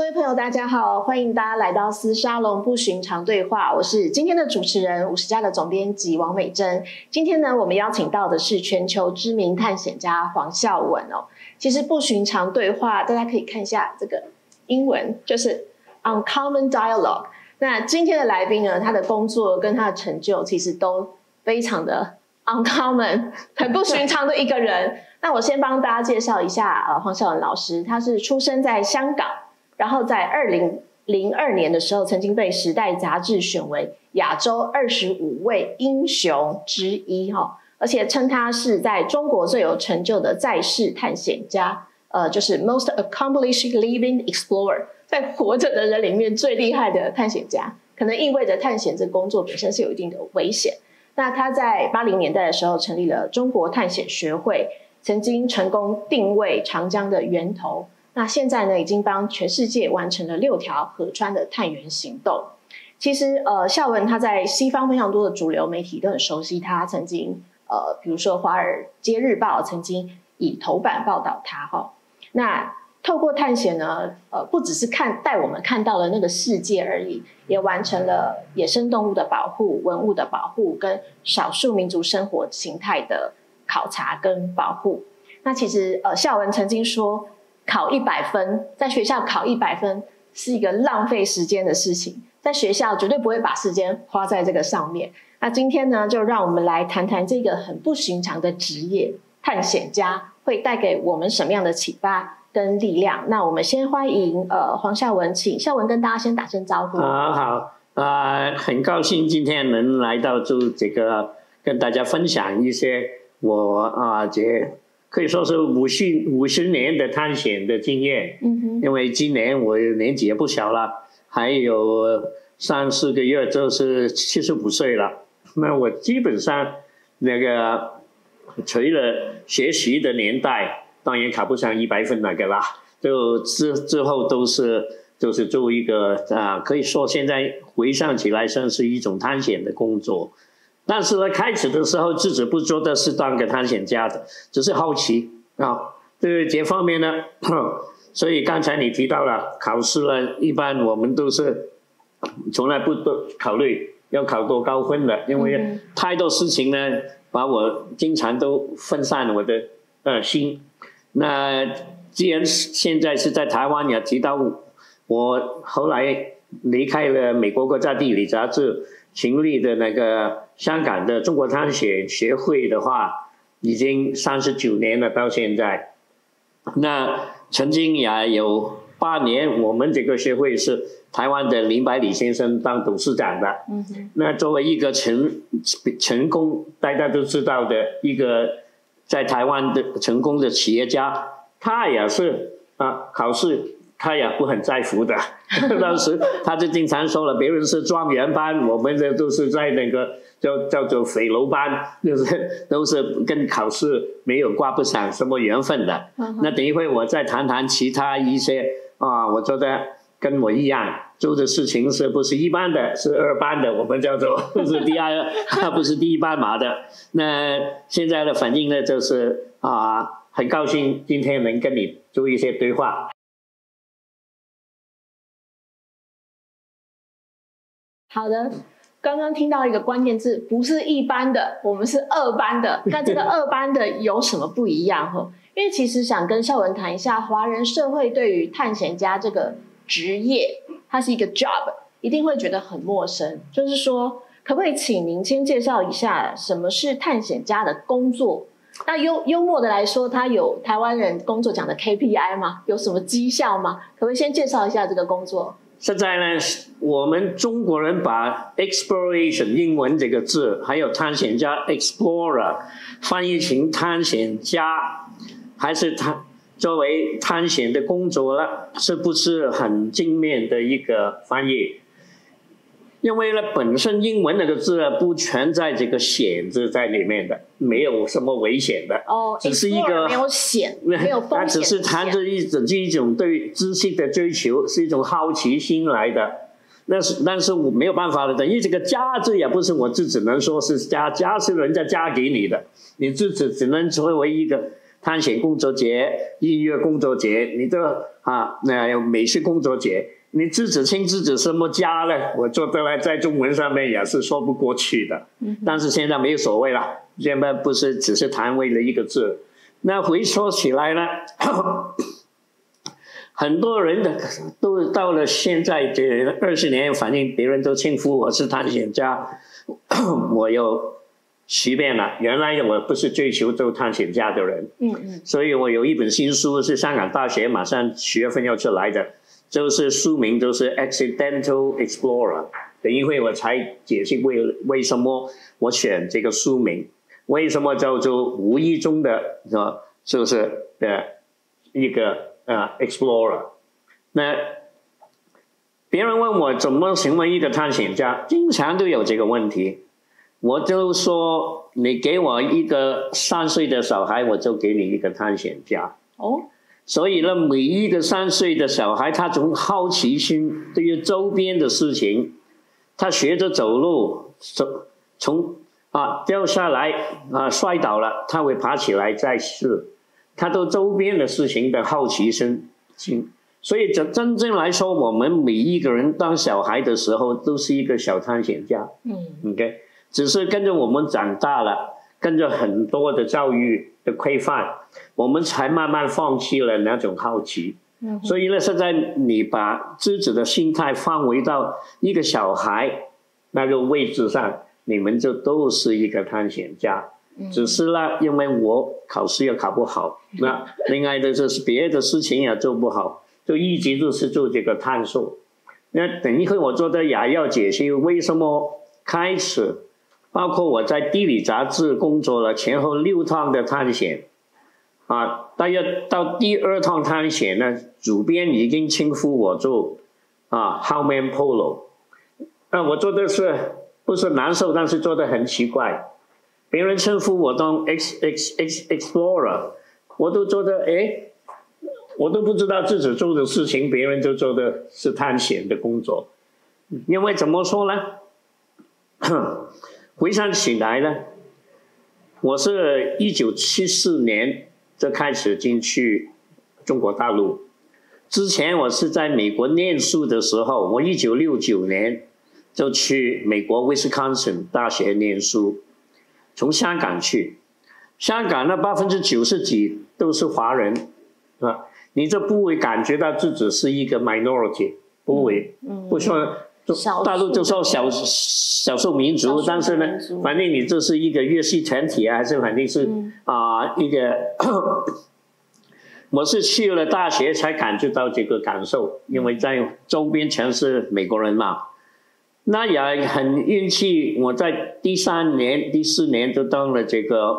各位朋友大家好，欢迎大家来到斯沙龙不寻常对话，我是今天的主持人50家的总编辑王美珍。今天呢，我们邀请到的是全球知名探险家黄孝文哦。其实不寻常对话大家可以看一下这个英文，就是 Uncommon Dialogue。 那今天的来宾呢，他的工作跟他的成就其实都非常的 uncommon， 很不寻常的一个人。那我先帮大家介绍一下黄孝文老师，他是出生在香港，然后在2002年的时候曾经被《时代》杂志选为亚洲25位英雄之一，而且称他是在中国最有成就的在世探险家，就是 most accomplished living explorer， 在活着的人里面最厉害的探险家，可能意味着探险这个工作本身是有一定的危险。那他在80年代的时候成立了中国探险学会，曾经成功定位长江的源头。那现在呢，已经帮全世界完成了6条河川的探源行动。其实孝文他在西方非常多的主流媒体都很熟悉他，曾经比如说《华尔街日报》曾经以头版报道他那透过探险呢，不只是带我们看到了那个世界而已，也完成了野生动物的保护、文物的保护跟少数民族生活形态的考察跟保护。那其实孝文曾经说，考100分，在学校考100分是一个浪费时间的事情，在学校绝对不会把时间花在这个上面。那今天呢，就让我们来谈谈这个很不寻常的职业探险家会带给我们什么样的启发跟力量。那我们先欢迎黄孝文，请孝文跟大家先打声招呼。好，很高兴今天能来到这个跟大家分享一些我可以说是50年的探险的经验。因为今年我年纪也不小了，还有3-4个月就是75岁了。那我基本上那个除了学习的年代，当然考不上100分那个啦，就之后都是就是做一个可以说现在回想起来算是一种探险的工作。但是呢，开始的时候自己不做的是当个探险家的，只是好奇对这方面呢，所以刚才你提到了考试呢，一般我们都是从来不考虑要考多高分的，因为太多事情呢，把我经常都分散我的心。那既然现在是在台湾，也提到我后来离开了美国国家地理杂志成立的那个香港的中国探险学会的话，已经39年了，到现在。那曾经也有8年，我们这个学会是台湾的林百里先生当董事长的。那作为一个成功大家都知道的一个在台湾的成功的企业家，他也是考试他也不很在乎的。当时他就经常说了，别人是状元班，我们这都是在那个叫做匪楼班，就是都是跟考试没有挂不上什么缘分的。那等一会我再谈谈其他一些我觉得跟我一样做的事情是不是一般的，是2班的，我们叫做不是第2，不是第1班马的。那现在的反应呢，就是很高兴今天能跟你做一些对话。好的，刚刚听到一个关键字，不是1班的，我们是2班的。那这个2班的有什么不一样？因为其实想跟孝文谈一下，华人社会对于探险家这个职业，它是一个 job， 一定会觉得很陌生。就是说，可不可以请您先介绍一下什么是探险家的工作？那幽默的来说，他有台湾人工作讲的 KPI 吗？有什么绩效吗？可不可以先介绍一下这个工作？现在呢，我们中国人把 exploration 英文这个字，还有探险家 explorer 翻译成探险家，还是作为探险的工作了，是不是很正面的一个翻译？因为呢，本身英文那个字不存在这个险字在里面的，没有什么危险的。只是一个没有险，没有风险。它只是谈着一种对知识的追求，是一种好奇心来的。但是我没有办法的，因为这个家字也不是我自己能说是家是人家加给你的，你自己只能作为一个探险工作节、音乐工作节，你的美术工作节，你自己称自己什么家呢？我觉得在中文上面也是说不过去的。但是现在没有所谓了，现在不是只是谈为了一个字。那回说起来呢，很多人都到了现在这20年，反正别人都称呼我是探险家，我又随便了。原来我不是追求做探险家的人，所以我有一本新书是香港大学马上10月份要出来的，就是书名都是 Accidental Explorer。等一会我才解释为什么我选这个书名，为什么叫做无意中的就是一个explorer。那别人问我怎么成为一个探险家，经常都有这个问题。我就说，你给我一个3岁的小孩，我就给你一个探险家。所以呢，每一个3岁的小孩，他从好奇心对于周边的事情，他学着走路，从掉下来摔倒了，他会爬起来再试，他对周边的事情的好奇心。所以真正来说，我们每一个人当小孩的时候都是一个小探险家。OK， 只是跟着我们长大了，跟着很多的教育的规范，我们才慢慢放弃了那种好奇。所以呢，现在你把自己的心态放回到一个小孩那个位置上，你们就都是一个探险家。只是呢，因为我考试也考不好，那另外的就是别的事情也做不好，就一直都是做这个探索。那等一会我做的也要解析为什么开始，包括我在地理杂志工作了前后6趟的探险，大约到第2趟探险呢，主编已经称呼我做Howman Polo。我做的是不是难受，但是做的很奇怪。别人称呼我当 explorer， 我都做的我都不知道自己做的事情，别人就做的是探险的工作。因为怎么说呢？回想起来呢，我是1974年就开始进去中国大陆。之前我是在美国念书的时候，我1969年就去美国威斯康辛大学念书。从香港去，香港那90%几都是华人，你就不会感觉到自己是一个 minority， 不会，不说大陆就说少数民族，但是呢，反正你就是一个乐器团体还是反正是一个，我是去了大学才感觉到这个感受，因为在周边全是美国人嘛。那也很运气，我在第4年就当了这个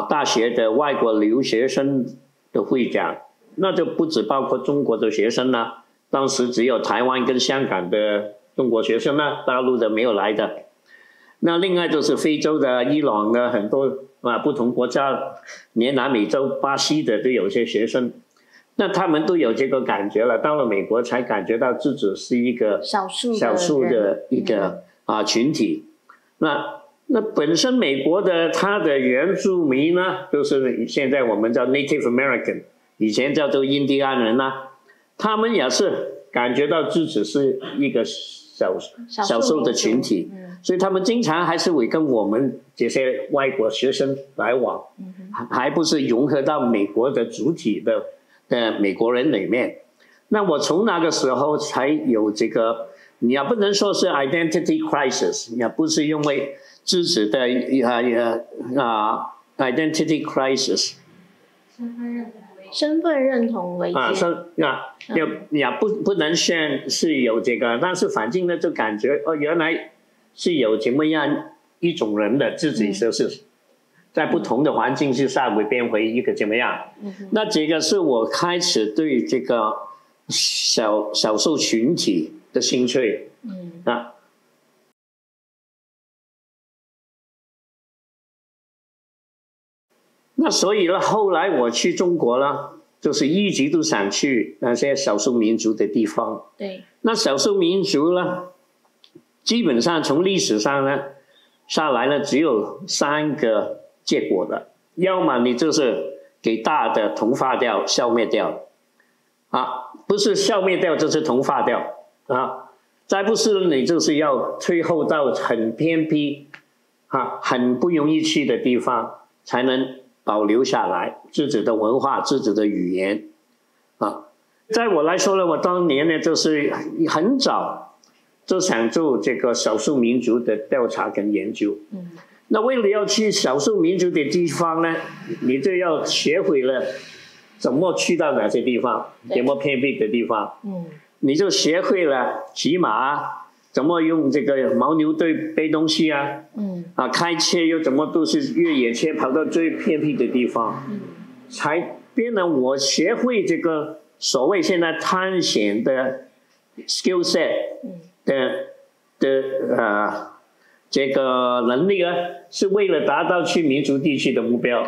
大学的外国留学生的会长，那就不止包括中国的学生啦，当时只有台湾跟香港的中国学生啦，大陆的没有来的。那另外就是非洲的、伊朗的很多不同国家，连南美洲、巴西的都有些学生。那他们都有这个感觉了，到了美国才感觉到自己是一个少数的一个群体。那本身美国的他的原住民呢，就是现在我们叫 Native American， 以前叫做印第安人啦，他们也是感觉到自己是一个少数的群体，所以他们经常还是会跟我们这些外国学生来往，还不是融合到美国的主体的美国人里面。那我从那个时候才有这个，你也不能说是 identity crisis， 也不是因为自己的identity crisis， 身份认同危机也不能算是有这个，但是反正呢就感觉原来是有怎么样一种人的，自己就是在不同的环境之下会变回一个怎么样？那这个是我开始对这个少数群体的兴趣。那所以呢，后来我去中国了，就是一直都想去那些少数民族的地方。对。那少数民族呢，基本上从历史上呢下来呢，只有3个结果的，要么你就是给大的同化掉、消灭掉，不是消灭掉就是同化掉再不是你就是要退后到很偏僻很不容易去的地方，才能保留下来自己的文化、自己的语言在我来说呢，我当年呢就是很早就想做这个少数民族的调查跟研究。那为了要去少数民族的地方呢，你就要学会了怎么去到哪些地方，怎么偏僻的地方。你就学会了骑马，怎么用这个牦牛队背东西开车又怎么都是越野车跑到最偏僻的地方，才变成我学会这个所谓现在探险的 skill set 这个能力是为了达到去民族地区的目标。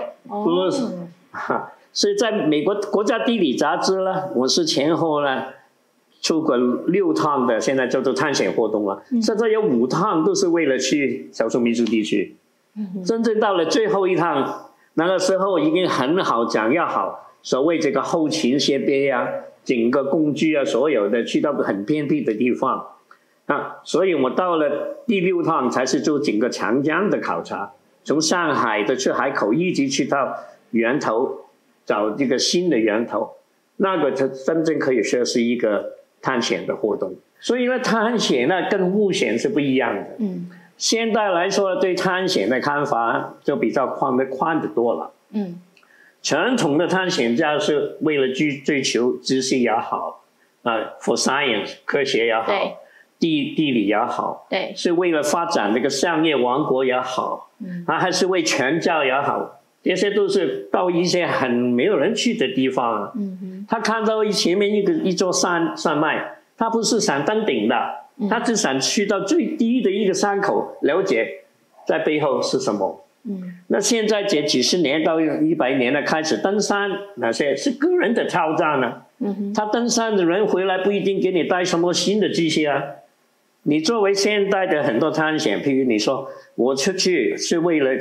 所以在美国国家地理杂志呢，我是前后呢出过6趟的，现在叫做探险活动了。现在有5趟都是为了去少数民族地区。真正到了最后一趟，那个时候已经很好掌握好所谓这个后勤设备整个工具所有的，去到很偏僻的地方所以我到了第6趟才是做整个长江的考察，从上海的去海口一直去到源头，找这个新的源头，那个真正可以说是一个探险的活动。所以呢，探险跟冒险是不一样的。现在来说对探险的看法就比较宽得多了。传统的探险家是为了追求知识也好for science 科学也好，地理也好，是为了发展这个商业王国也好，还是为传教也好，这些都是到一些很没有人去的地方他看到前面一座山脉，他不是想登顶的，他只想去到最低的一个山口，了解在背后是什么。那现在这几十年到100年的开始登山，那些是个人的挑战他登山的人回来不一定给你带什么新的知识你作为现代的很多探险，譬如你说我出去是为了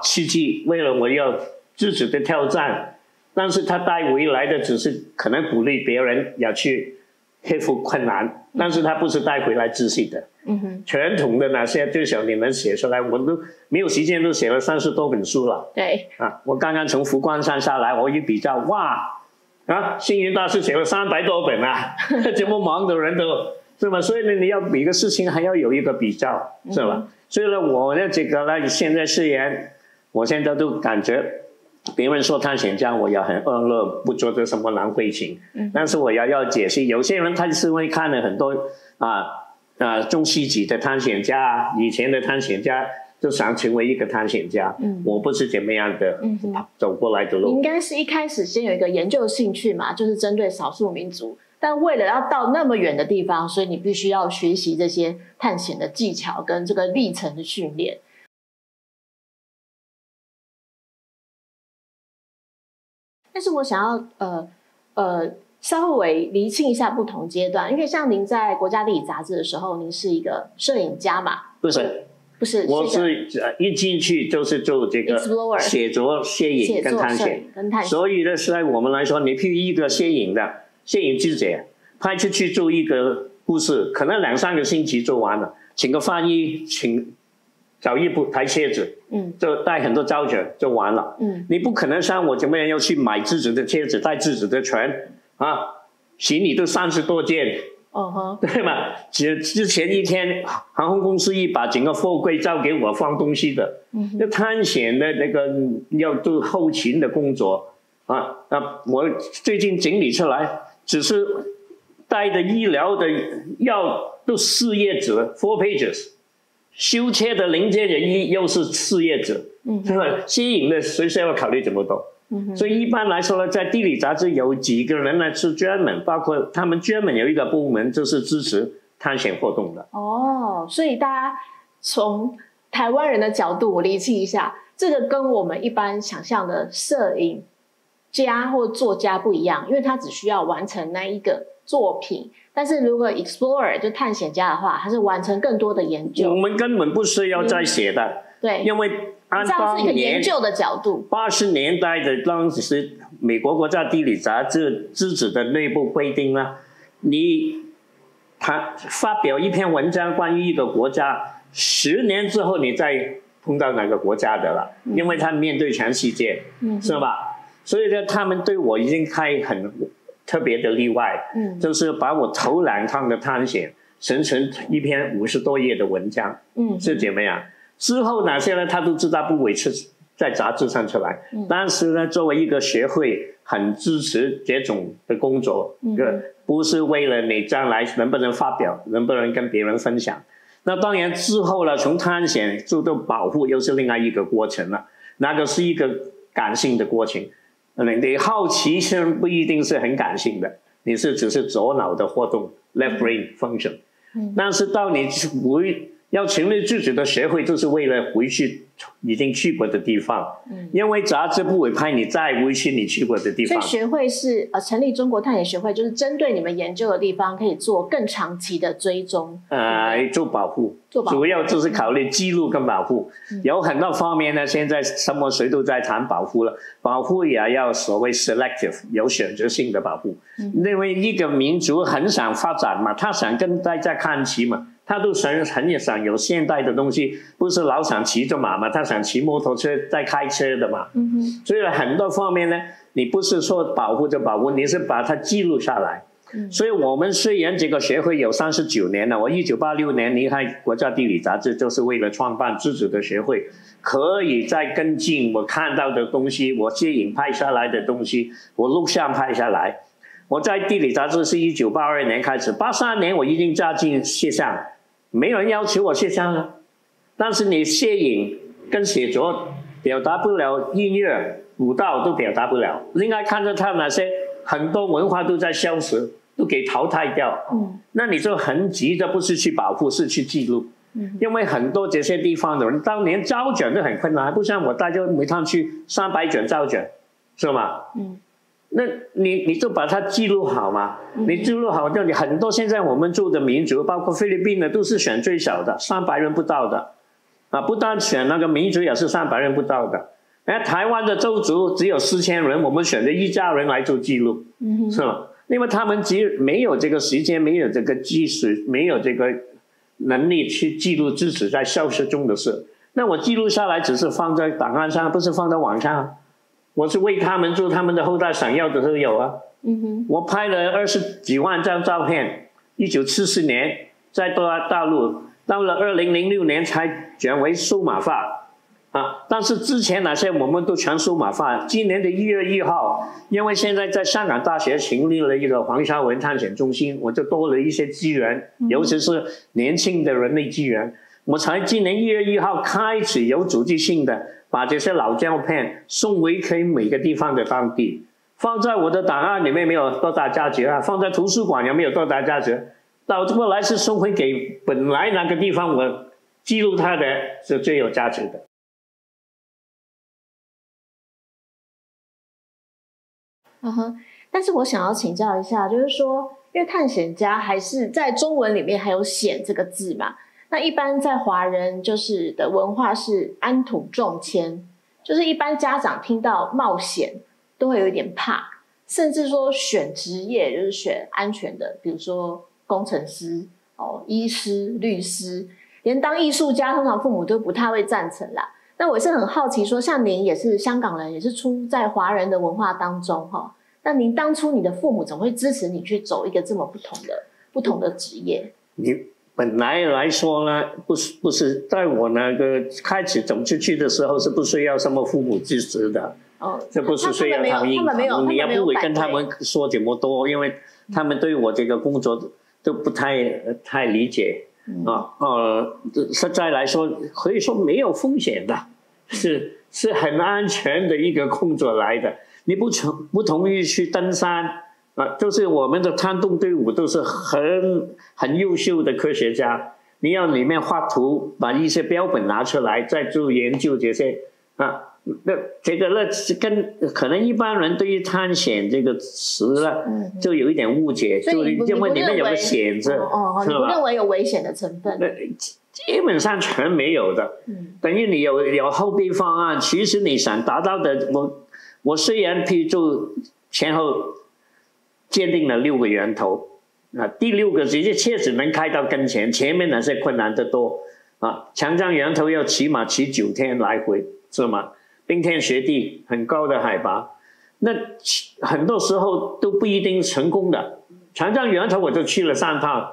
刺激，为了我要自己的挑战，但是他带回来的只是可能鼓励别人要去克服困难，但是他不是带回来知识的。传统的那些至少你能写出来，我都没有时间都写了30多本书了。我刚刚从佛光山下来，我一比较，哇星云大师写了300多本这么忙的人都是吧？所以呢，你要每个事情还要有一个比较，是吧？所以呢，我的这个呢，现在虽然我现在都感觉别人说探险家，我也很恶乐，不做这什么难为情。但是我要解释，有些人他是会看了很多中世纪的探险家，以前的探险家就想成为一个探险家。我不是怎么样的走过来的路。你应该是一开始先有一个研究兴趣嘛，就是针对少数民族。但为了要到那么远的地方，所以你必须要学习这些探险的技巧跟这个历程的训练。但是我想要稍微厘清一下不同阶段，因为像您在国家地理杂志的时候，您是一个摄影家嘛？不是，我是一进去就是做这个写作、摄影跟探险。所以呢，在我们来说，你譬如一个摄影记者派出去做一个故事，可能2-3个星期做完了，请个翻译，找一台车子，就带很多胶卷就完了。你不可能像我这么样要去买自己的车子，带自己的船行李都30多件，对吗？之前一天航空公司把整个货柜交给我放东西的，那探险的那个要做后勤的工作我最近整理出来，只是带的医疗的药都4页纸 4 pages， 修车的零件又是4页纸，对吧？摄影的谁需要考虑这么多？所以一般来说呢，在地理杂志有几个人呢是专门，包括他们专门有一个部门就是支持探险活动的。所以大家从台湾人的角度，我厘清一下，这个跟我们一般想象的摄影家或作家不一样，因为他只需要完成那一个作品。但是如果 explorer 就探险家的话，他是完成更多的研究。我们根本不需要再写的，对，因为按这样是一个当年研究的角度。80年代的当时美国国家地理杂志自己的内部规定呢，他发表一篇文章关于一个国家，10年之后你再碰到哪个国家的了，因为他面对全世界，是吧？所以呢，他们对我已经开很特别的例外，就是把我头2趟的探险形成一篇50多页的文章，是怎么样？之后哪些呢？他都知道不会是在杂志上出来，但是呢，作为一个学会，很支持这种的工作，不是为了你将来能不能发表，能不能跟别人分享。那当然之后呢，从探险做到保护又是另外一个过程了，那个是一个感性的过程。你好奇心不一定是很感性的，你只是左脑的活动 left brain function，但是到你要成立自己的学会，就是为了回去已经去过的地方，因为杂志不会派你再回去你去过的地方。所以学会是成立中国探险学会，就是针对你们研究的地方，可以做更长期的追踪。做保护，主要就是考虑记录跟保护。有很多方面呢，现在什么谁都在谈保护了，保护也要所谓 selective 有选择性的保护，因为一个民族很想发展嘛，他想跟大家看齐嘛。他都很想有现代的东西，不是老想骑着马嘛，他想骑摩托车在开车的嘛。所以很多方面呢，你不是说保护就保护，你是把它记录下来。所以我们虽然这个学会有39年了，我1986年离开国家地理杂志，就是为了创办自己的学会，可以再跟进我看到的东西，我摄影拍下来的东西，我录像拍下来。我在地理杂志是1982年开始，83年我已经加进摄像，没有人要求我摄像了。但是你摄影跟写作表达不了，音乐、舞蹈都表达不了。应该看到他那些很多文化都在消失，都给淘汰掉。那你就很急的不是去保护，是去记录。因为很多这些地方的人当年造卷都很困难，不像我带着每趟去300卷造卷，是吗？那你就把它记录好嘛，你记录好，就你很多现在我们住的民族，包括菲律宾的，都是选最少的，300人不到的，不但选那个民族也是300人不到的。台湾的州族只有4000人，我们选择1家人来做记录，是吧？因为他们没有这个时间，没有这个技术，没有这个能力去记录自己在消失中的事。那我记录下来只是放在档案上，不是放在网上。我是为他们做他们的后代想要的都有啊。我拍了20几万张照片，1974年在大陆，到了2006年才转为数码化但是之前那些我们都全数码化。今年的1月1号，因为现在在香港大学成立了一个黄孝文探险中心，我就多了一些资源，尤其是年轻的人力资源。我才今年1月1号开始有组织性的把这些老照片送回给每个地方的当地，放在我的档案里面没有多大价值放在图书馆也没有多大价值，倒过来是送回给本来那个地方我记录它的是最有价值的。但是我想要请教一下，就是说，因为探险家还是在中文里面还有险这个字嘛，那一般在华人就是的文化是安土重迁，就是一般家长听到冒险都会有一点怕，甚至说选职业就是选安全的，比如说工程师、医师、律师，连当艺术家通常父母都不太会赞成啦。那我是很好奇说，像您也是香港人，也是出在华人的文化当中那您当初你的父母怎么会支持你去走一个这么不同的职业？你本来说呢，不是在我那个开始走出去的时候是不需要什么父母支持的，这不是需要他们没有，你也不会跟他们说这么多，因为他们对我这个工作都不太理解实在来说可以说没有风险的，是很安全的一个工作来的。你不同意去登山就是我们的探洞队伍都是很优秀的科学家，你要里面画图，把一些标本拿出来，再做研究这些那这个呢，跟可能一般人对于探险这个词呢，就有一点误解，就因为里面有个险字，你不认为有危险的成分？基本上全没有的，等于你有后备方案。其实你想达到的，我虽然譬如就前后鉴定了6个源头，第6个直接确实能开到跟前，前面那些困难得多啊。强降源头要起码骑9天来回，是吗？冰天雪地，很高的海拔，那很多时候都不一定成功的。强降源头我就去了3趟，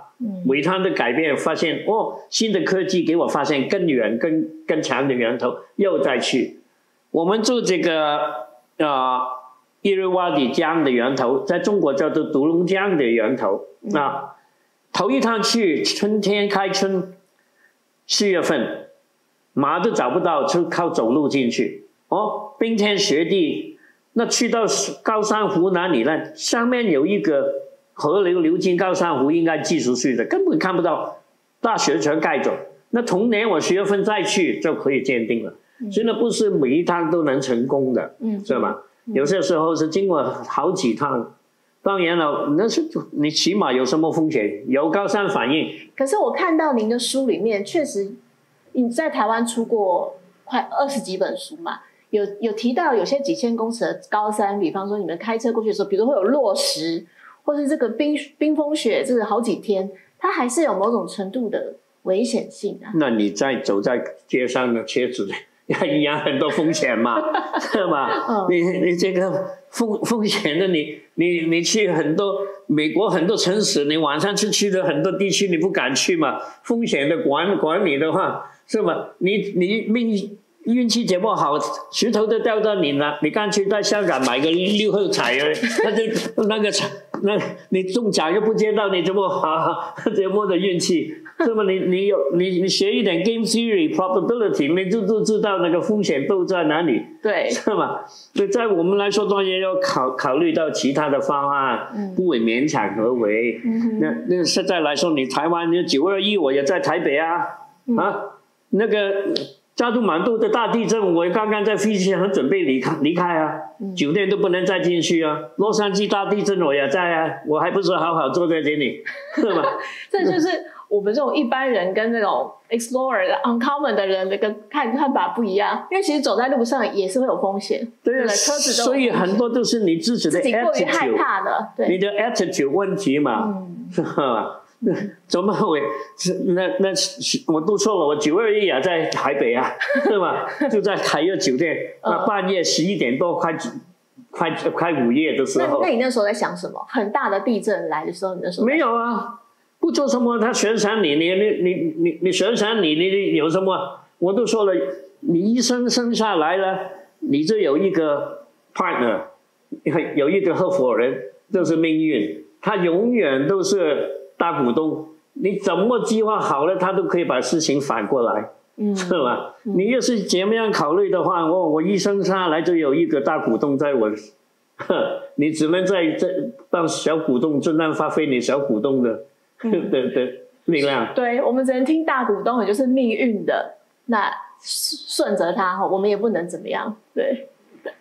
尾汤的改变，发现新的科技给我发现更远、更强的源头，又再去。我们住这个伊瑞瓦底江的源头，在中国叫做独龙江的源头啊。头一趟去春天开春，4月份，马都找不到，就靠走路进去。冰天雪地，那去到高山湖哪里呢？上面有一个河流流经高山湖，应该寄出去的，根本看不到，大雪全盖走。那同年我10月份再去就可以鉴定了。所以呢，不是每一趟都能成功的，是吧？有些时候是经过好几趟。当然了，那是你起码有什么风险？有高山反应。可是我看到您的书里面，确实你在台湾出过快20几本书嘛。有提到有些几千公尺的高山，比方说你们开车过去的时候，比如会有落石，或是这个冰风雪，这个好几天，它还是有某种程度的危险性啊。那你走在街上的车子一样很多风险嘛，是吧？你这个风险的你去很多美国很多城市，你晚上去的很多地区你不敢去嘛，风险的管理的话，是吧？你运气节不好，石头都掉到你了。你干脆在香港买个6合彩，那你中奖又不见到，你怎么好这么的运气？是吧？你学一点 game theory probability， 你就知道那个风险都在哪里，对，是吧？所以在我们来说，当然要考虑到其他的方案，不会勉强而为。那现在来说，你台湾921，我也在台北啊，那个。加都满都的大地震，我刚刚在飞机上准备离开啊，酒店都不能再进去啊。洛杉矶大地震我也在啊，我还不是好好坐在这里，是吧？这就是我们这种一般人跟那种 explorer、uncommon 的人的看法不一样，因为其实走在路上也是会有风险，对，车子都有风险，所以很多都是你自己的 attitude， 过于害怕的，对，你的 attitude 问题嘛，是吧？怎么会？那我都错了，我921也在台北啊，是吧？就在凯悦酒店，半夜11点多，快午夜的时候。那你那时候在想什么？很大的地震来的时候，你那时候没有啊，不做什么。他悬赏你悬赏你有什么？我都说了，你一生下来了，你就有一个 partner， 有一个合伙人，就是命运，他永远都是大股东，你怎么计划好了，他都可以把事情反过来，是吧？你要是怎么样考虑的话，我一生下来就有一个大股东在我，你只能在当小股东，尽量发挥你小股东的力量。对，我们只能听大股东，也就是命运的，那顺着他，我们也不能怎么样，对。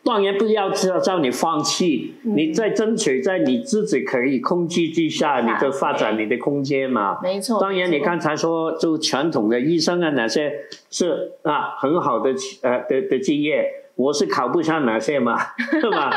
当然不要叫你放弃，你在争取在你自己可以控制之下，你就发展你的空间嘛。没错。当然，你刚才说就传统的医生啊，哪些是很好的的职业，我是考不上哪些嘛，是吧？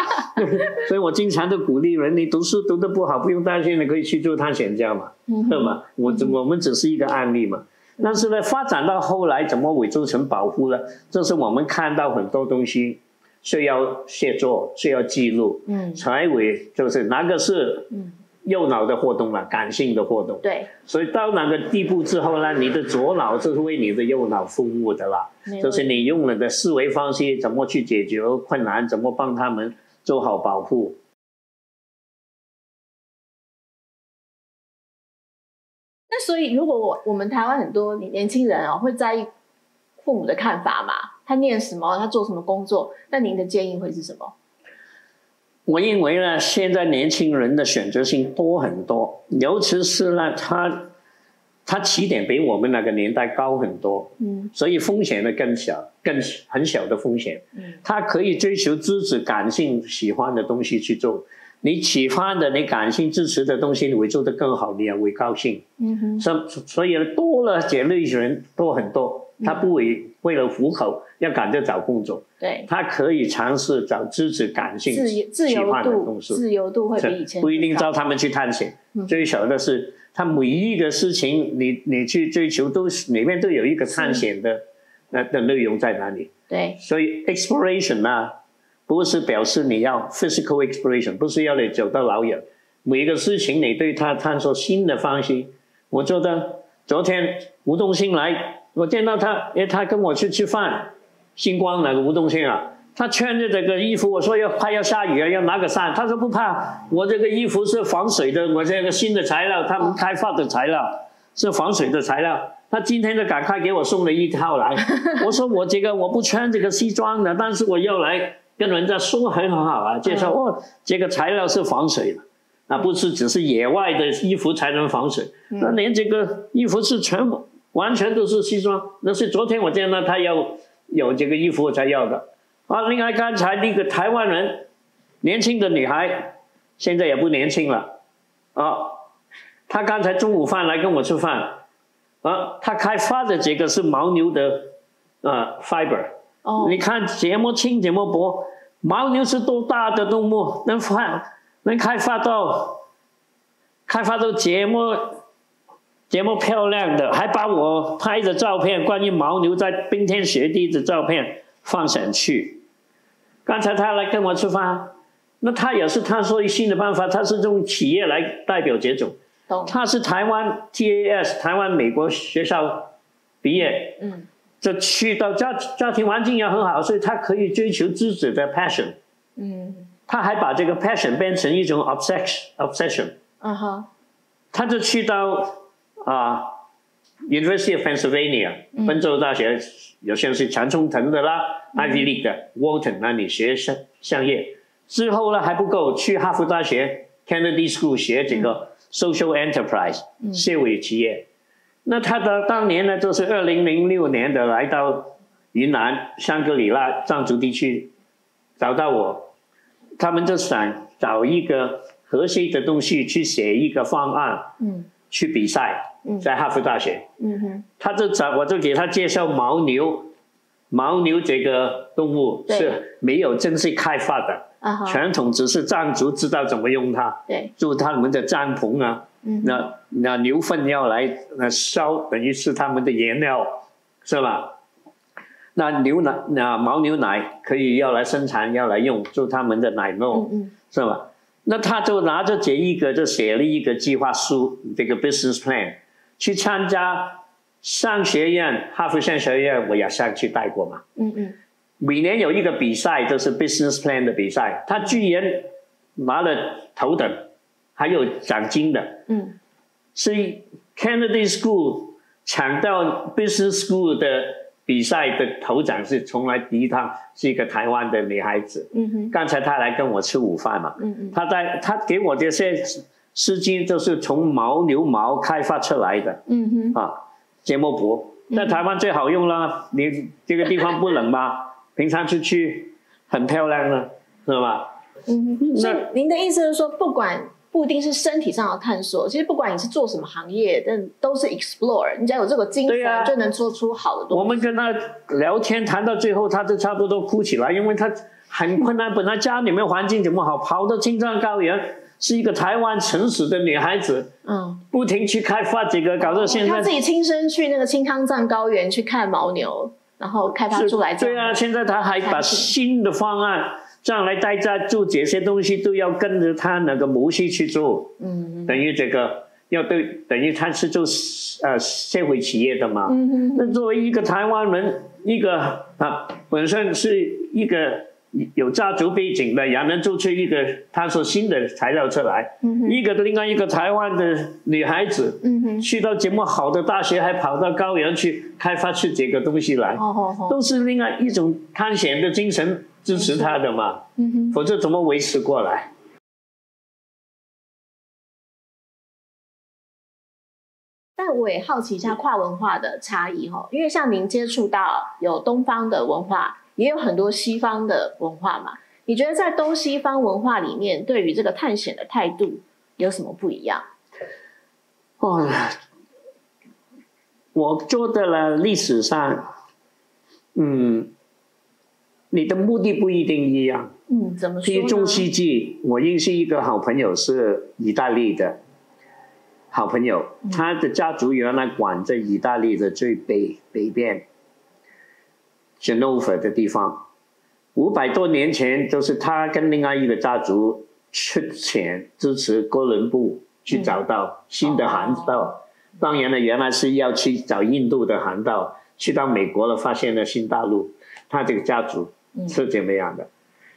所以我经常都鼓励人，你读书读得不好不用担心，你可以去做探险家嘛，是吧？我们只是一个案例嘛。但是呢，发展到后来怎么会造成保护呢？这是我们看到很多东西。需要写作，需要记录，才会就是哪个是右脑的活动了，感性的活动。对，所以到那个地步之后呢，你的左脑就是为你的右脑服务的啦，就是你用了的思维方式，怎么去解决困难，怎么帮他们做好保护。那所以，如果我们台湾很多年轻人会在意父母的看法嘛？他念什么？他做什么工作？那您的建议会是什么？我认为呢，现在年轻人的选择性多很多，尤其是呢，他他起点比我们那个年代高很多，所以风险呢更小，很小的风险。他可以追求自己感性喜欢的东西去做，你喜欢的、你感性支持的东西，你会做得更好，你也会高兴。所以多了这类人多很多，他不会为了糊口要赶着找工作，对，他可以尝试找自己感性喜欢的东西，自由度会比以前不一定叫他们去探险，追求的是他每一个事情你去追求都是里面都有一个探险的内容在哪里。对，所以 exploration 啊，不是表示你要 physical exploration， 不是要你走到老远，每一个事情你对他探索新的方式。我觉得昨天吴东兴来，我见到他，他跟我去吃饭，星光那个吴东兴啊，他穿着这个衣服，我说快要下雨了，要拿个伞，他说不怕，我这个衣服是防水的，我这个新的材料，他们开发的材料是防水的材料。他今天就赶快给我送了一套来，我说我这个我不穿这个西装的，但是我要来跟人家说很好啊，介绍这个材料是防水的，不是只是野外的衣服才能防水，那连这个衣服是完全都是西装，那是昨天我见到他有这个衣服我才要的。另外刚才那个台湾人，年轻的女孩，现在也不年轻了，她刚才中午饭来跟我吃饭，她开发的这个是牦牛的fiber，你看节目轻节目薄，牦牛是多大的动物，能开发到节目漂亮的，还把我拍的照片，关于牦牛在冰天雪地的照片放上去。刚才他来跟我吃饭，那他也是探索新的办法，他是用企业来代表这种。他是台湾 TAS 台湾美国学校毕业，就去到家庭环境也很好，所以他可以追求自己的 passion。他还把这个 passion 变成一种 obsession。他就去到University of Pennsylvania， 宾州大学，有些是常春藤的啦，Ivy League 的 Wharton 那里学商业，之后呢还不够，去哈佛大学 Kennedy School 学这个 Social Enterprise 社会企业。那他当年呢，就是2006年的来到云南香格里拉藏族地区，找到我，他们就想找一个核心的东西去写一个方案，去比赛，在哈佛大学，我就给他介绍牦牛这个动物是没有正式开发的，传统只是藏族知道怎么用它，做他们的帐篷啊，那牛粪要来烧，等于是他们的颜料，是吧？那牦牛奶可以要来生产，要来用做他们的奶酪，是吧？那他就拿着这一个就写了一个计划书，这个 business plan， 去参加商学院，哈佛商学院我也上去带过嘛。每年有一个比赛，就是 business plan 的比赛，他居然拿了头等，还有奖金的。是 Kennedy School 抢到 business school 的比赛的头奖，是从来第一趟，是一个台湾的女孩子。刚才她来跟我吃午饭嘛。她给我这些丝巾都是从牦牛毛开发出来的。节目薄，在台湾最好用了。你这个地方不冷吗？平常出去很漂亮了，是吧？所以您的意思是说，不一定是身体上的探索，其实不管你是做什么行业，但都是 explore。你只要有这个精神，就能做出好的东西。我们跟他聊天谈到最后，他就差不多哭起来，因为他很困难。本来家里面环境怎么好，跑到青藏高原，是一个台湾城市的女孩子，不停去开发这个，搞到现在。他自己亲身去那个青康藏高原去看牦牛，然后开发出来。对啊，现在他还把新的方案。这样来大家做这些东西都要跟着他那个模式去做，等于这个等于他是做社会企业的嘛。那作为一个台湾人，一个本身是一个有家族背景的，也能做出一个探索新的材料出来。另外一个台湾的女孩子，去到这么好的大学，还跑到高原去开发出这个东西来，都是另外一种探险的精神。支持他的嘛，否则怎么维持过来？但那我也好奇一下跨文化的差异哈，因为像您接触到有东方的文化，也有很多西方的文化嘛。你觉得在东西方文化里面，对于这个探险的态度有什么不一样？哦，我做的了历史上，你的目的不一定一样。怎么说呢？譬如中世纪，我认识一个好朋友是意大利的好朋友，他的家族原来管着意大利的最北边 Genova 的地方。500多年前，就是他跟另外一个家族出钱支持哥伦布去找到新的航道。当然了，原来是要去找印度的航道，去到美国了，发现了新大陆。他这个家族是怎么样的？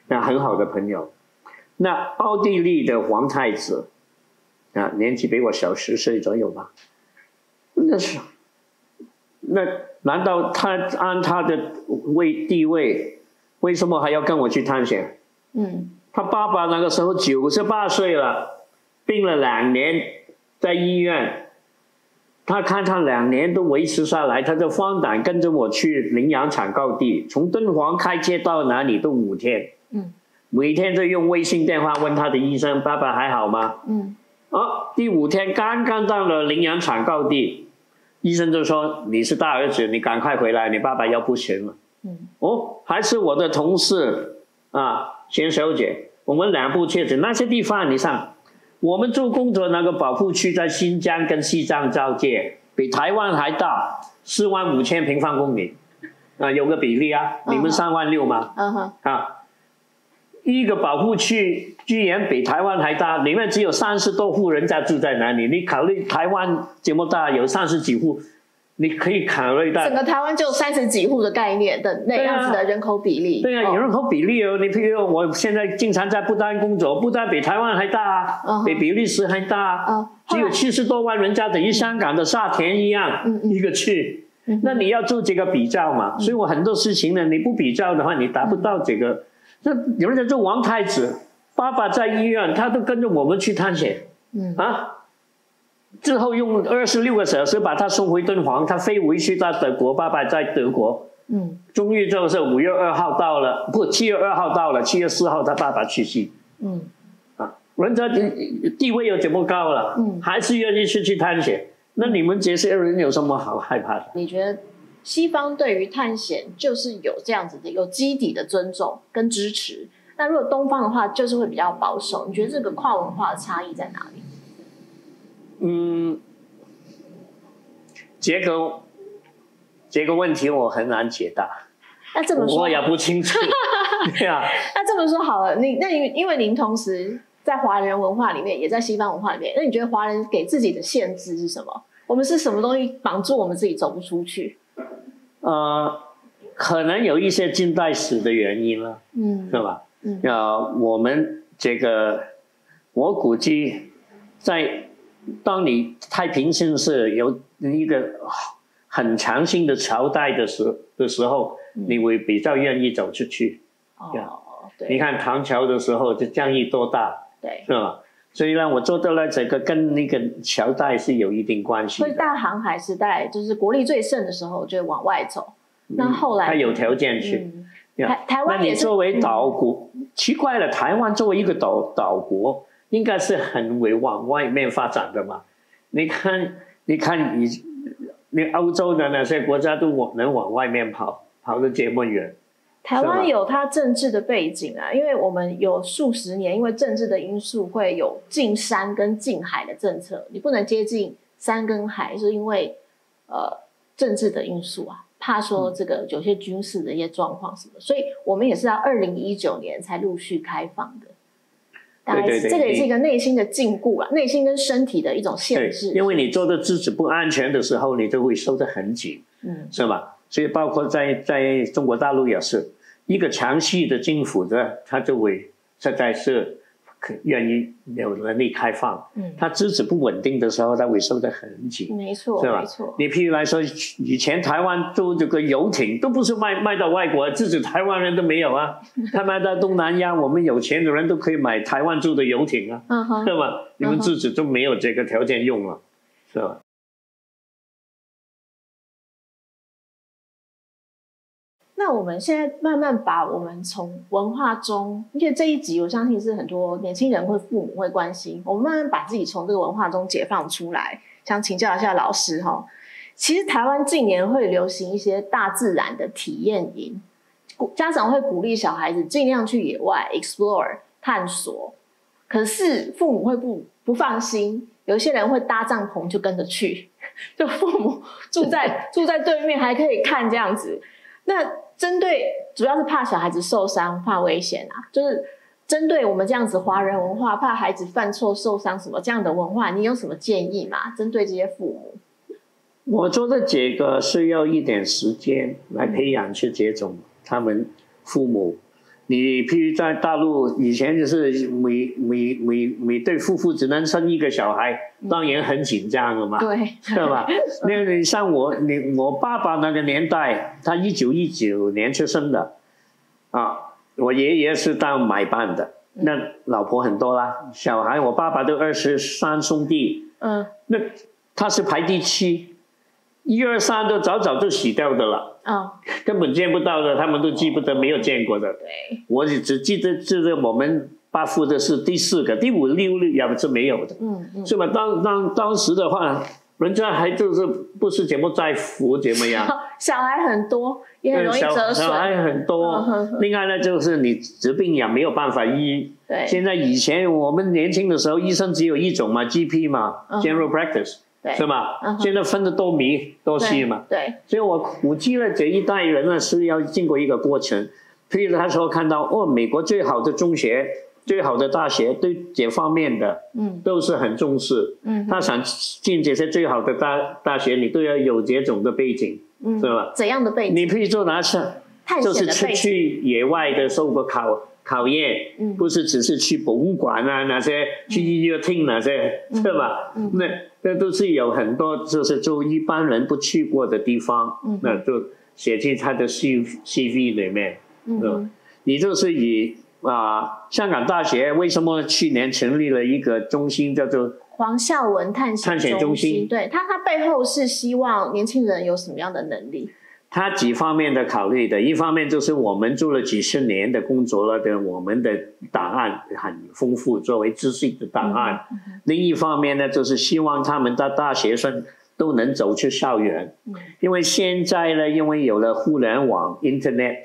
那很好的朋友。那奥地利的皇太子年纪比我小10岁左右吧。那难道他按他的地位，为什么还要跟我去探险？他爸爸那个时候98岁了，病了2年，在医院。他看他2年都维持下来，他就放胆跟着我去羚羊场高地，从敦煌开车到哪里都5天。每天都用卫星电话问他的医生：“爸爸还好吗？”第5天刚刚到了羚羊场高地，医生就说：“你是大儿子，你赶快回来，你爸爸要不行了。”还是我的同事钱小姐，我们2部确诊那些地方，你上。我们做工作那个保护区在新疆跟西藏交界，比台湾还大，45000平方公里，有个比例啊，你们36000吗？一个保护区居然比台湾还大，里面只有30多户人家住在哪里？你考虑台湾这么大，有30几户，你可以考虑到整个台湾就30几户的概念的那样子的人口比例。对啊，有人口比例哦。你譬如我现在经常在不丹工作，不丹比台湾还大比比利时还大只有70多万人家，等于香港的沙田一样，一个区。那你要做这个比较嘛？所以我很多事情呢，你不比较的话，你达不到这个。那有人在做王太子，爸爸在医院，他都跟着我们去探险，之后用26个小时把他送回敦煌，他飞回去在德国，爸爸在德国，终于就是5月2号到了，不7月2号到了，7月4号他爸爸去世，人家地位又这么高了，还是愿意去探险，那你们这些人有什么好害怕的？你觉得西方对于探险就是有这样子的有基底的尊重跟支持，那如果东方的话就是会比较保守，你觉得这个跨文化的差异在哪里？这个问题我很难解答。那这么说，我也不清楚。对啊。那这么说好了，因为您同时在华人文化里面，也在西方文化里面，那你觉得华人给自己的限制是什么？我们是什么东西绑住我们自己走不出去？可能有一些近代史的原因了，是吧？我们这个，我估计当你太平盛世有一个很强劲的朝代的时候，你会比较愿意走出去。对，你看唐朝的时候，这疆域多大，对，是吧？所以呢，我做到了这个跟那个朝代是有一定关系的。所以大航海时代就是国力最盛的时候，就往外走。那后来他有条件去。台湾也是。那你作为岛国，奇怪了，台湾作为一个岛国，应该是很往外面发展的嘛？你看你欧洲的那些国家都能往外面跑得这么远。台湾有它政治的背景因为我们有数十年，因为政治的因素会有禁山跟禁海的政策，你不能接近山跟海，是因为政治的因素怕说这个有些军事的一些状况什么，所以我们也是到2019年才陆续开放的。大概这个也是一个内心的禁锢内心跟身体的一种限制。因为你做的自己不安全的时候，你就会收得很紧，是吧？所以包括在中国大陆也是，一个强势的政府的，他就会实在是愿意有能力开放。他资质不稳定的时候，他会收得很紧。没错，是吧？没错。你譬如来说，以前台湾做这个游艇都不是卖到外国，自己台湾人都没有他卖到东南亚，我们有钱的人都可以买台湾做的游艇是吧？你们自己都没有这个条件用了，是吧？那我们现在慢慢把我们从文化中，因为这一集我相信是很多年轻人或父母会关心，我们慢慢把自己从这个文化中解放出来。想请教一下老师哈，其实台湾近年会流行一些大自然的体验营，家长会鼓励小孩子尽量去野外 explore 探索，可是父母会不放心，有一些人会搭帐篷就跟着去，就父母住在对面还可以看这样子。那针对主要是怕小孩子受伤，怕危险啊，就是针对我们这样子华人文化，怕孩子犯错受伤什么这样的文化，你有什么建议吗？针对这些父母，我觉得这个需要一点时间来培养去这种他们父母。你譬如在大陆以前就是每对夫妇只能生一个小孩，当然很紧张了嘛，对，是吧？那你像我爸爸那个年代，他1919年出生的，啊，我爷爷是当买办的，那老婆很多啦，小孩我爸爸都23兄弟，那他是排第7。1、2、3都早就死掉的了，根本见不到的，他们都记不得，没有见过的。对，我只记得就是我们爸父的是第4个，第5、6也是没有的。是吧？当时的话，人家还就是不是怎么在乎怎么样，小孩很多，也很容易折损。小孩很多，另外呢，就是你疾病也没有办法医。对，现在以前我们年轻的时候，医生只有一种嘛 ，GP 嘛，General Practice。是吧？现在分的多迷多细嘛，对，所以我估计了这一代人呢是要经过一个过程。譬如他说看到美国最好的中学、最好的大学对这方面的，都是很重视。他想进这些最好的大学，你都要有这种的背景，是吧？怎样的背景？你譬如说就是出去野外的受过考验，不是只是去博物馆啊那些，去音乐厅那些，是吧？那都是有很多就是就一般人不去过的地方，那就写进他的 CV 里面。你就是以香港大学为什么去年成立了一个中心叫做黄孝文探险中心？对，他背后是希望年轻人有什么样的能力？他几方面的考虑的，一方面就是我们做了几十年的工作了的，我们的档案很丰富，作为知识的档案。另一方面呢，就是希望他们的大学生都能走出校园。因为现在呢，因为有了互联网 Internet，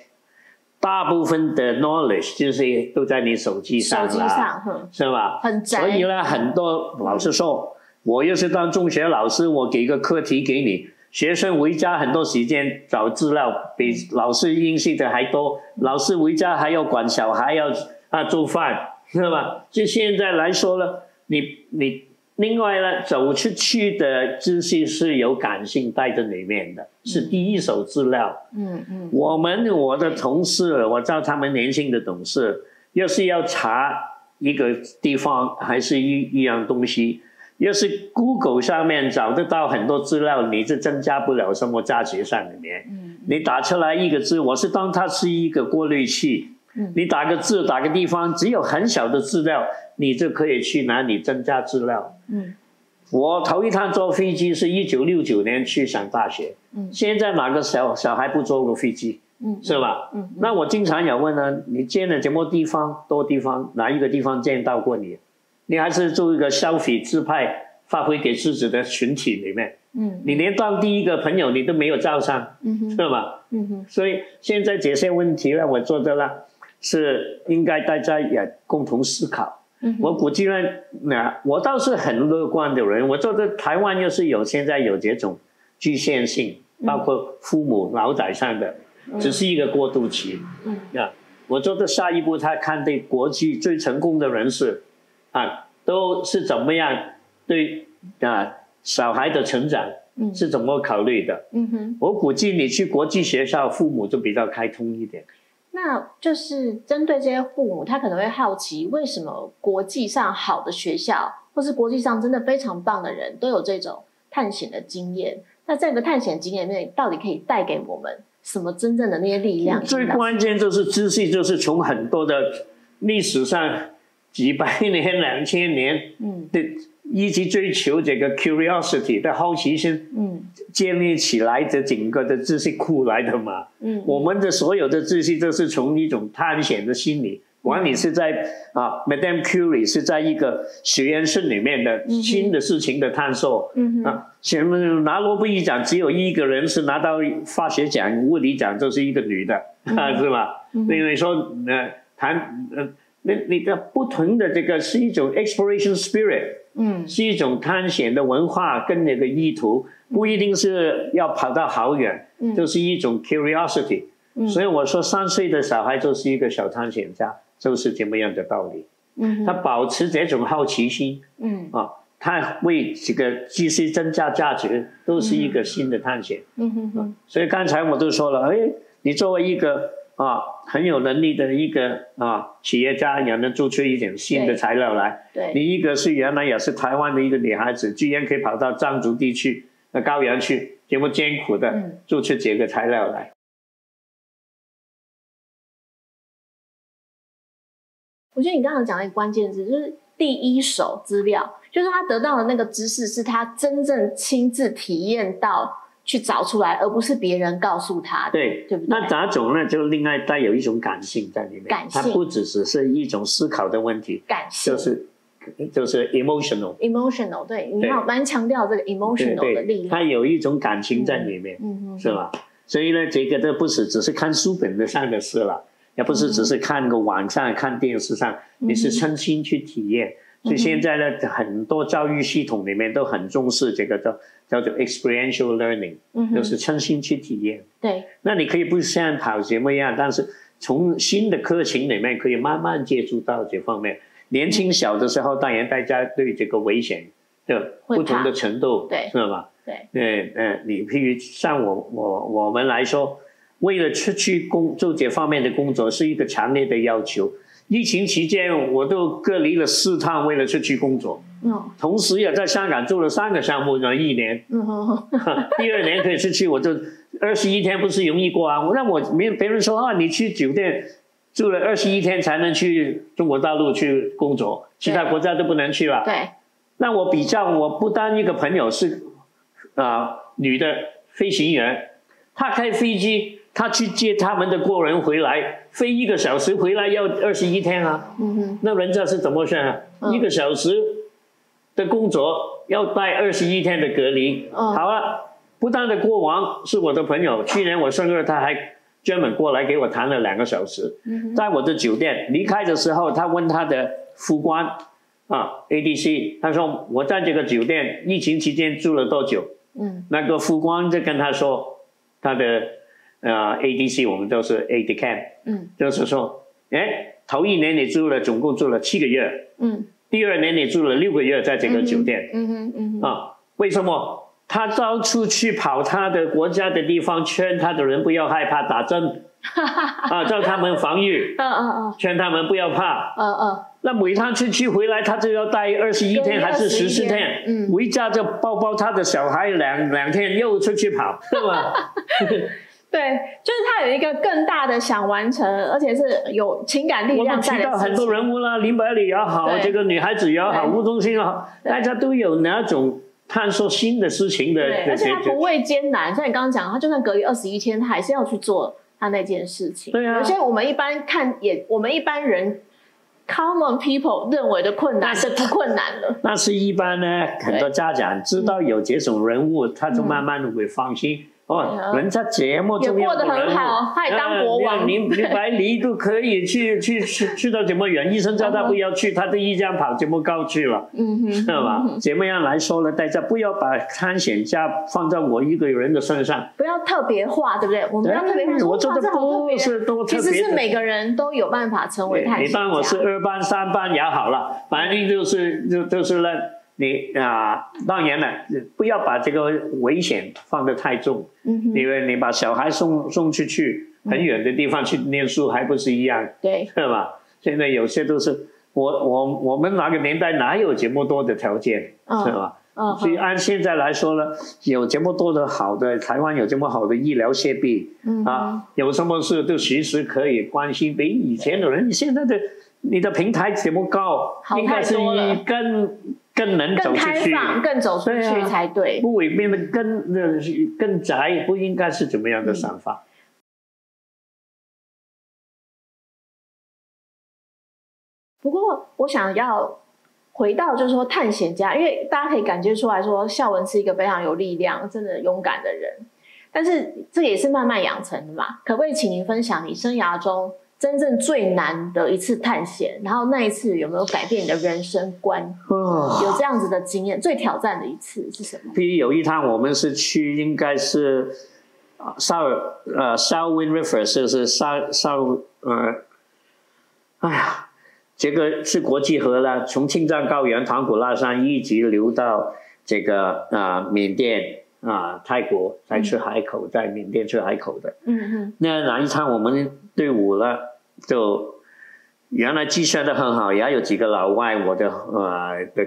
大部分的 knowledge 就是都在你手机上了，是吧？很窄。所以呢，很多老师说，我要是当中学老师，我给个课题给你。学生回家很多时间找资料，比老师认识的还多。老师回家还要管小孩，要做饭，是吧？就现在来说呢，你另外呢，走出去的知识是有感性带在里面的，是第一手资料。我的同事，我知道他们年轻的同事，要是要查一个地方还是一样东西。要是 Google 上面找得到很多资料，你就增加不了什么价值上里面。你打出来一个字，我是当它是一个过滤器。你打个字打个地方，只有很小的资料，你就可以去哪里增加资料。我头一趟坐飞机是1969年去上大学。现在哪个小孩不坐过飞机？是吧？那我经常也问呢，你见了这么多地方，哪一个地方见到过你？你还是做一个消费自拍，发挥给自己的群体里面。你连当第一个朋友你都没有照上，是吧？所以现在这些问题呢，我觉得呢是应该大家也共同思考。我估计呢，我倒是很乐观的人。我觉得台湾要是现在有这种局限性，包括父母脑袋上的，只是一个过渡期。我觉得下一步他看对国际最成功的人士。都是怎么样对小孩的成长是怎么考虑的？我估计你去国际学校，父母就比较开通一点。那就是针对这些父母，他可能会好奇，为什么国际上好的学校，或是国际上真的非常棒的人，都有这种探险的经验？那这个探险经验里面，到底可以带给我们什么真正的那些力量？最关键就是知识，就是从很多的历史上。几百年、2000年的一直追求这个 curiosity 的好奇心，建立起来的整个的知识库来的嘛。我们的所有的知识都是从一种探险的心理。管你是在Madame Curie 是在一个实验室里面的新的事情的探索，拿诺贝尔奖只有一个人是拿到化学奖、物理奖，就是一个女的，是吧？所以你说那个不同的这个是一种 exploration spirit，是一种探险的文化跟那个意图，不一定是要跑到好远，就是一种 curiosity。所以我说3岁的小孩就是一个小探险家，就是这么样的道理。他保持这种好奇心，他为这个知识增加价值，都是一个新的探险。所以刚才我都说了，你作为一个很有能力的一个企业家，也能做出一点新的材料来。你一个是原来也是台湾的一个女孩子，居然可以跑到藏族地区的高原去，这么艰苦的做出这个材料来。我觉得你刚刚讲的一个关键字就是第一手资料，就是他得到的那个知识是他真正亲自体验到去找出来，而不是别人告诉他的，对不对？那杂种呢，就另外带有一种感性在里面，它不只是一种思考的问题，感性就是 emotional， 对，你蛮强调这个 emotional 的力量，它有一种感情在里面，是吧？所以呢，这个都不是只是看书本上的事了。也不是只是看个网上看电视上，你是真心去体验。所以现在呢，很多教育系统里面都很重视这个叫做 experiential learning，就是真心去体验。对，那你可以不像跑节目一样，但是从新的课程里面可以慢慢接触到这方面。年轻小的时候，当然大家对这个危险的不同的程度，对，是吧？对，你譬如像我们来说。为了出去做这方面的工作是一个强烈的要求。疫情期间我都隔离了4趟，为了出去工作。同时也在香港做了3个项目，1年。第2年可以出去，我就21天不是容易过啊？别人说你去酒店住了21天才能去中国大陆去工作，其他国家都不能去了。对。那我比较，我不单一个朋友是女的飞行员，她开飞机。他去接他们的国人回来，飞1个小时回来要21天啊。那人家是怎么算啊？1个小时的工作要带21天的隔离。好了，不但的国王是我的朋友，去年我生日他还专门过来给我谈了2个小时。在我的酒店离开的时候，他问他的副官ADC， 他说我在这个酒店疫情期间住了多久？那个副官就跟他说他的。ADC 我们都是 aide de camp，就是说，头1年你总共住了7个月，第2年你住了6个月在这个酒店，为什么？他到处去跑他的国家的地方，劝他的人不要害怕打针，叫他们防御，劝他们不要怕，那每趟出去回来，他就要待21天还是14天，回家就抱他的小孩两天又出去跑，对吧？对，就是他有一个更大的想完成，而且是有情感力量在的。我们提到很多人物啦，林百里也好，这个女孩子也好，吴宗宪也好，大家都有那种探索新的事情的。对，而且他不畏艰难，像你刚刚讲，他就算隔离21天，他还是要去做他那件事情。对啊，有些我们一般我们一般人 common people 认为的困难，是不困难了。那是一般呢，很多家长知道有这种人物，他就慢慢的会放心。人家节目也过得很好，他也当国王。林百里都可以去到这么远，医生叫他不要去，他都一样跑这么高去了，是吧？怎么样来说呢？大家不要把探险家放在我一个人的身上，不要特别化，对不对？我们要特别化，我觉得不是都特别，其实是每个人都有办法成为探险家。你当我是2班3班也好了，反正就是呢。你当然了，不要把这个危险放得太重。因为你把小孩送出去很远的地方去念书，还不是一样？对，是吧？现在有些都是我们那个年代哪有这么多的条件，是吧？所以按现在来说呢，有这么多的好的台湾有这么好的医疗设备，有什么事都随时可以关心。比更能走更出去，开放，更走出去才对。不会变得更窄，不应该是怎么样的想法。不过我想要回到就是说探险家，因为大家可以感觉出来说孝文是一个非常有力量、真的勇敢的人，但是这个也是慢慢养成的嘛。可不可以请您分享你生涯中真正最难的一次探险，然后那一次有没有改变你的人生观？有这样子的经验，最挑战的一次是什么？譬如有一趟我们是去，应该是Salween River， 就是这个是国际河了，从青藏高原、唐古拉山一直流到这个缅甸泰国，再去海口，在缅甸去海口的。那一趟我们队伍呢，就原来计算的很好，也有几个老外，我的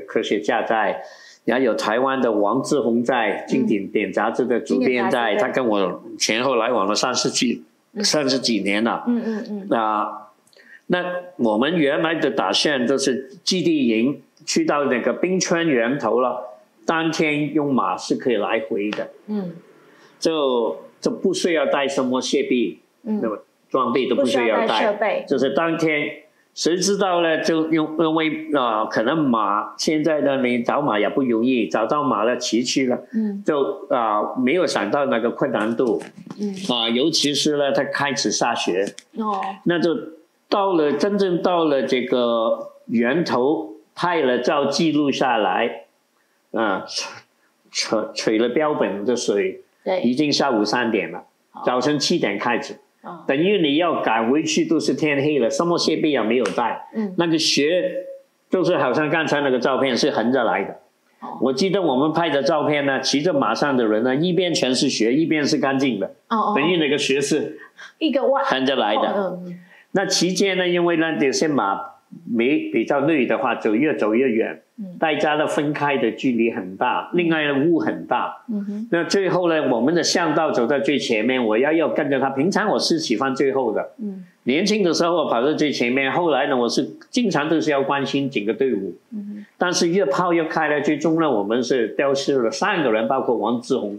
科学家在，也有台湾的王志宏在，经典杂志的主编在，他跟我前后来往了30几年了。那我们原来的打算就是基地营去到那个冰川源头了，当天用马是可以来回的。就不需要带什么设备，那么装备都不需要带，就是当天。谁知道呢？就因为可能马现在的你找马也不容易，找到马了骑去了，就没有想到那个困难度，尤其是呢，它开始下雪，那就真正到了这个源头，拍了照记录下来，取了标本的水，已经下午3点了，早晨7点开始。等于你要赶回去都是天黑了，什么设备也没有带。那个雪就是好像刚才那个照片是横着来的。我记得我们拍的照片呢，骑着马上的人呢，一边全是雪，一边是干净的。等于那个雪是一个横着来的。那期间呢，因为呢有些马比较累的话，越走越远，大家的分开的距离很大，另外的雾很大。那最后呢，我们的向导走在最前面，我要跟着他。平常我是喜欢最后的，年轻的时候我跑在最前面，后来呢，我是经常都是要关心整个队伍。但是越跑越开了，最终呢，我们是丢失了3个人，包括王志宏。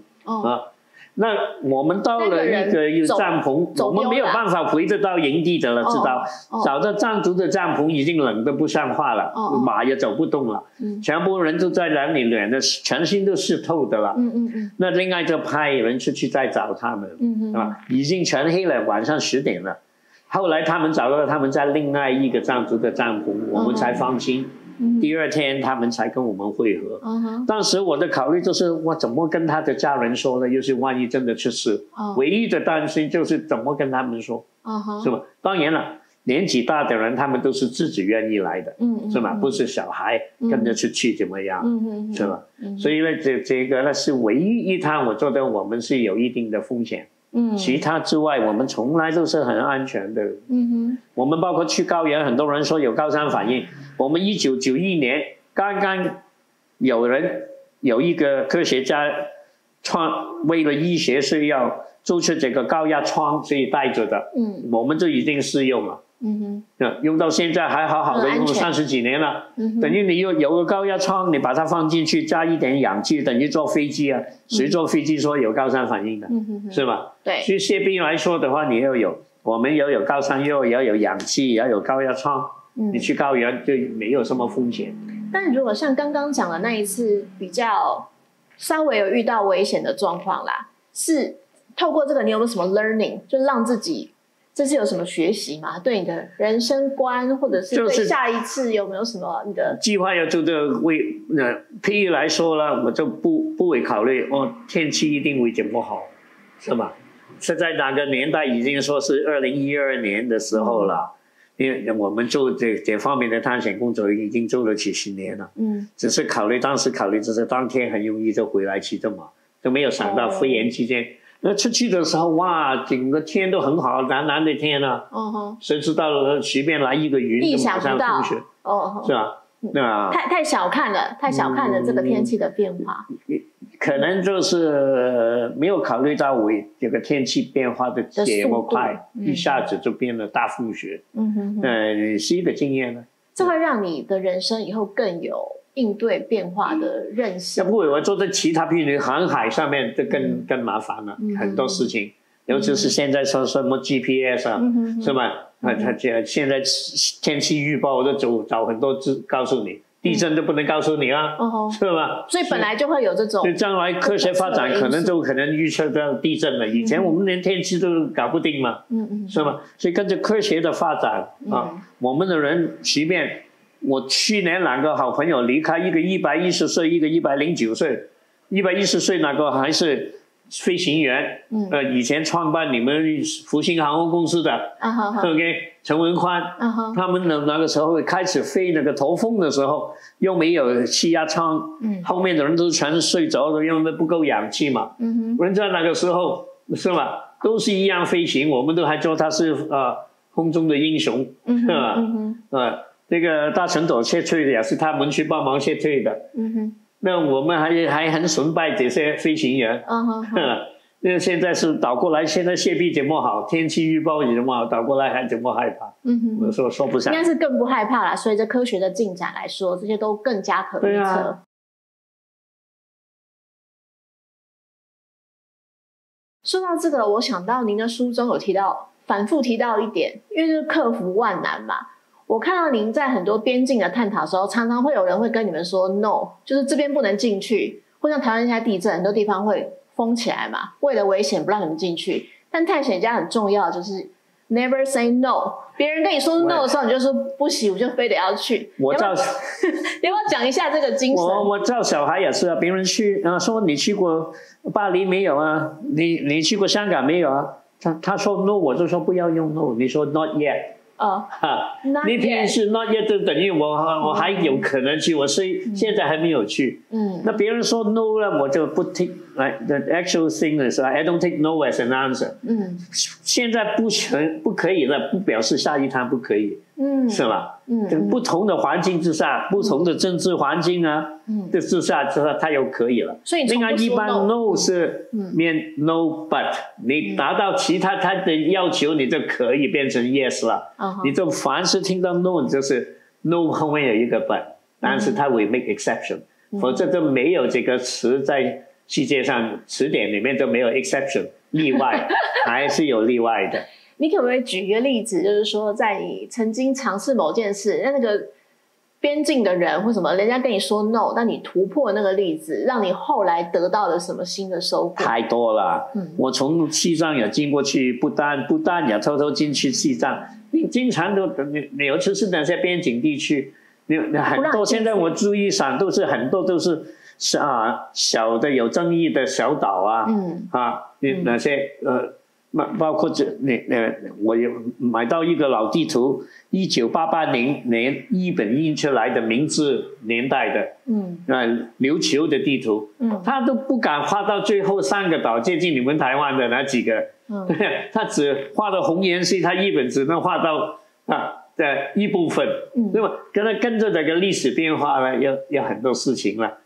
那我们到了一个帐篷，我们没有办法回得到营地的了，知道？找到藏族的帐篷已经冷得不像话了，马也走不动了，全部人都在那里冷的，全身都湿透的了。那另外就派人出去再找他们，已经全黑了，晚上10点了。后来他们找到他们在另外一个藏族的帐篷，我们才放心。第2天他们才跟我们会合。当时我的考虑就是我怎么跟他的家人说呢？又是万一真的出事，唯一的担心就是怎么跟他们说，是吧？当然了，年纪大的人他们都是自己愿意来的，是吧？不是小孩跟着出去怎么样，是吧？所以呢，这个呢是唯一一趟我觉得我们是有一定的风险。其他之外我们从来都是很安全的。我们包括去高原，很多人说有高山反应，我们1991年刚刚有一个科学家为了医学需要做出这个高压窗，所以带着的，我们就已经试用了。用到现在还好的，用了30几年了。等于你有个高压窗，你把它放进去，加一点氧气，等于坐飞机啊。谁坐飞机说有高山反应的，是吧？对。所以设备来说的话，你要有，我们也有高山药，也要有氧气，也要有高压窗。你去高原就没有什么风险。但如果像刚刚讲的那一次比较稍微有遇到危险的状况啦，是透过这个你有没有什么 learning， 就让自己这是有什么学习吗？对你的人生观，或者是对下一次有没有什么你的计划？要做的譬如来说了，我就不会考虑天气一定会怎么好，是吧？是在哪个年代已经说是2012年的时候了。因为我们做这方面的探险工作已经做了几10年了，只是当时考虑就是当天很容易就回来骑着马，都没有想到飞檐期间。那出去的时候，哇，整个天都很好，蓝的天啊，谁知道随便来一个云就马上风雪，是吧？太小看了这个天气的变化。可能就是没有考虑到这个天气变化的这么快，一下子就变了大风雪。是一个经验呢。这会让你的人生以后更有应对变化的韧性。要不我做的其他，比如航海上面就更麻烦了，很多事情，尤其是现在说什么 GPS 啊，是吧？他现在天气预报都找很多字告诉你。地震都不能告诉你啊，是吧？所以本来就会有这种。就将来科学发展可能预测到地震了。以前我们连天气都搞不定嘛，是吧？所以跟着科学的发展我们的人，即便我去年2个好朋友离开，一个110岁，一个109岁，110岁那个还是飞行员，以前创办你们复兴航空公司的，OK， 陈文宽，他们那个时候开始飞那个头风的时候，又没有气压舱，后面的人都全是睡着的，因为不够氧气嘛，人家那个时候是吧，都是一样飞行，我们都还说他是空中的英雄，是吧？这个大陈朵撤退的也是他们去帮忙撤退的，那我们还很崇拜这些飞行员，那现在是倒过来，现在泄密怎么好，天气预报怎么好，倒过来还怎么害怕？我说不上，应该是更不害怕啦。随着科学的进展来说，这些都更加可预测。说到这个，我想到您的书中有反复提到一点，因为就是克服万难嘛。我看到您在很多边境的探讨的时候，常常会有人会跟你们说 “no”， 就是这边不能进去，或像台湾现在地震，很多地方会封起来嘛，为了危险不让你们进去。但探险家很重要，就是 never say no。别人跟你说 no 的时候，你就说不行，我就非得要去。你要不要讲一下这个精神？我教小孩也是啊，别人去说你去过巴黎没有啊？你去过香港没有啊？他说 no， 我就说不要用 no， 你说 not yet。你平时 not yet 就等于我还有可能去，我现在还没有去。那别人说 no 了，我就不 take。The actual thing is I don't take no as an answer。现在不可以了，不表示下一趟不可以。是吧？不同的环境之下，不同的政治环境之下，它又可以了。所以另外一般 no 是面 no but， 你达到其他他的要求，你就可以变成 yes 了。你就凡是听到 no， 就是 no 后面有一个 but， 但是它会 make exception，否则就没有这个词在世界上词典里面就没有 exception 例外，还是有例外的。你可不可以举一个例子，就是说在你曾经尝试某件事，那个边境的人或什么，人家跟你说 no， 但你突破那个例子，让你后来得到了什么新的收获？太多了。我从西藏也进过去，不但也偷偷进去西藏，你经常都你尤其是那些边境地区，你很多现在我注意上都是很多都是小的有争议的小岛那些包括我有买到一个老地图，1988年日本印出来的明治年代的，琉球的地图，他都不敢画到最后3个岛，接近你们台湾的那几个，他只画到红颜色，他日本只能画到的一部分，对吧？跟着这个历史变化了，有很多事情了。